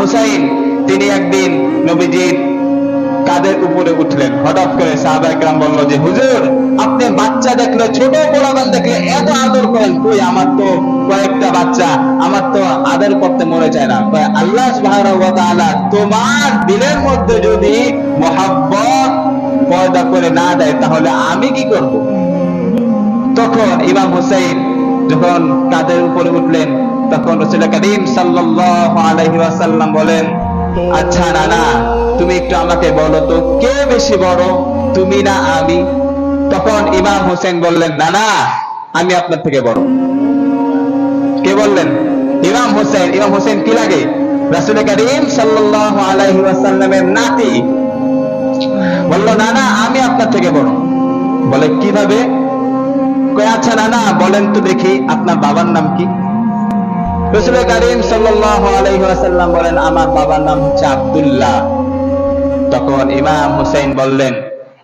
হুসাইন তিনি একদিন নবীজির কাদের উপরে উঠলেন। হঠাৎ করে সাহাবায়ে কেরাম বলল যে হুজুর, আপনি বাচ্চা দেখলে, ছোট পোলাপান দেখলে এত আদর করেন, কই আমার তো কয়েকটা বাচ্চা, আমার তো আদর করতে মনে চায় না। আল্লাহ সুবহানাহু ওয়া তাআলা তোমার দিলের মধ্যে যদি মহব্বত পয়দা করে না দেয় তাহলে আমি কি করব? তখন ইমাম হুসাইন যখন কাদের উপরে উঠলেন তখন রাসূল করিম সাল্লাল্লাহু আলাইহি ওয়াসাল্লাম বলেন, আচ্ছা নানা, তুমি একটু আমাকে বলো তো কে বেশি বড়, তুমি না আমি? তখন ইমাম হোসেন বললেন, নানা আমি আপনার থেকে বড়। কে বললেন? ইমাম হোসেন। ইমাম হোসেন কি লাগে? রাসূল করিম সাল্লাল্লাহু আলাইহি ওয়াসাল্লামের নাতি। বলল, নানা আমি আপনার থেকে বড়। বলে কিভাবে? কয় আচ্ছা নানা বলেন তো দেখি আপনার বাবার নাম কি? রাসূল করিম সাল্লাল্লাহু আলাইহি ওয়াসাল্লাম বলেন, আমার বাবার নাম হচ্ছে আব্দুল্লাহ। তখন ইমাম হুসাইন বললেন,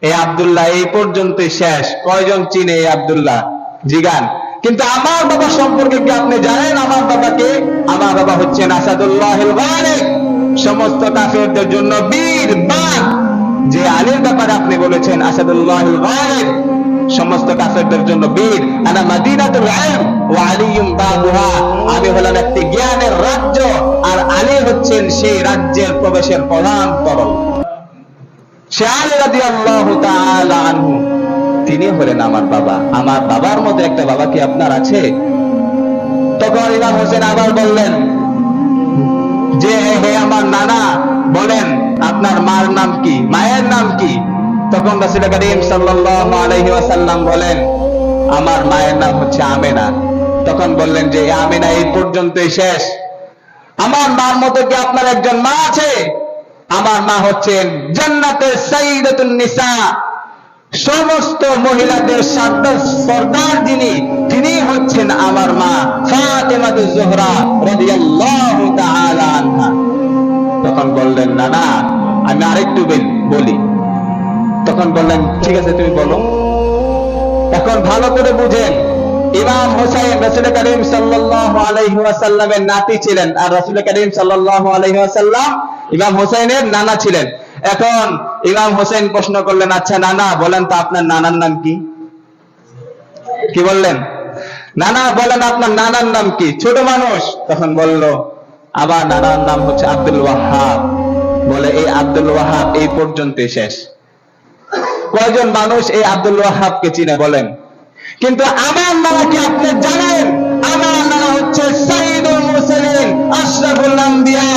এই আব্দুল্লাহ এই পর্যন্তই শেষ। কয়জন চিনে এই আব্দুল্লাহ? জিগান। কিন্তু আমার বাবা সম্পর্কে কি আপনি জানেন? আমার বাবাকে, আমার বাবা হচ্ছেন আসাদুল্লাহিল গালিব, সমস্ত কাফেরদের জন্য বীর বাঘ। যে আলীর ব্যাপারে আপনি বলেছেন আসাদুল্লাহিল গালিব, সমস্ত কাফেরদের জন্য বীর। আনা মাদিনাতুল ইলম ওয়া আলিয়ুম বাবুহা, আমি হলাম একটি জ্ঞানের রাজ্য আর আলী হচ্ছেন সেই রাজ্যের প্রবেশের প্রধান তরল। সে আলী রাদিয়াল্লাহু তাআলা আনহু, তিনি হলেন আমার বাবা। আমার বাবার মতো একটা বাবা কি আপনার আছে? তখন ইমাম হোসেন আবার বললেন যে হে আমার নানা, বলেন আপনার মার নাম কি, মায়ের নাম কি? তখন রাসূল করিম সাল্লাল্লাহু আলাইহি ওয়াসাল্লাম বলেন, আমার মায়ের নাম হচ্ছে আমেনা। তখন বললেন যে আমেনা এই পর্যন্তই শেষ। আমার মার মতো কি আপনার একজন মা আছে? আমার মা হচ্ছেন জান্নাতের সাইয়্যিদাতুন নিসা, সমস্ত মহিলাদের সর্দার যিনি, তিনি হচ্ছেন আমার মা ফাতেমাতুজ জোহরা রাদিয়াল্লাহু তাআলা আনহা। তখন বললেন, নানা আমি আরেকটু বলি। তখন বললেন, ঠিক আছে তুমি বলো। এখন ভালো করে বুঝেন, ইমাম হুসাইন রাসূল করিম সাল্লাল্লাহু আলাইহি ওয়াসাল্লামের নাতি ছিলেন, আর রাসূল করিম সাল্লাল্লাহু আলাইহি ওয়াসাল্লাম ইমাম হুসাইনের নানা ছিলেন। এখন ইমাম হুসাইন প্রশ্ন করলেন, আচ্ছা নানা বলেন তো আপনার নানার নাম কি? কি বললেন? নানা বলেন আপনার নানার নাম কি? ছোট মানুষ। তখন বলল, আমার নানার নাম হচ্ছে আব্দুল ওয়াহাব। বলে এই আব্দুল ওয়াহাব এই পর্যন্তই শেষ। কয়জন মানুষ এই আব্দুল ওয়াহাবকে চিনে বলেন? কিন্তু আমার নানা কি আপনি জানেন? আমার নানা হচ্ছে সাইয়্যিদুল মুরসালিন, আশরাফুল আম্বিয়া।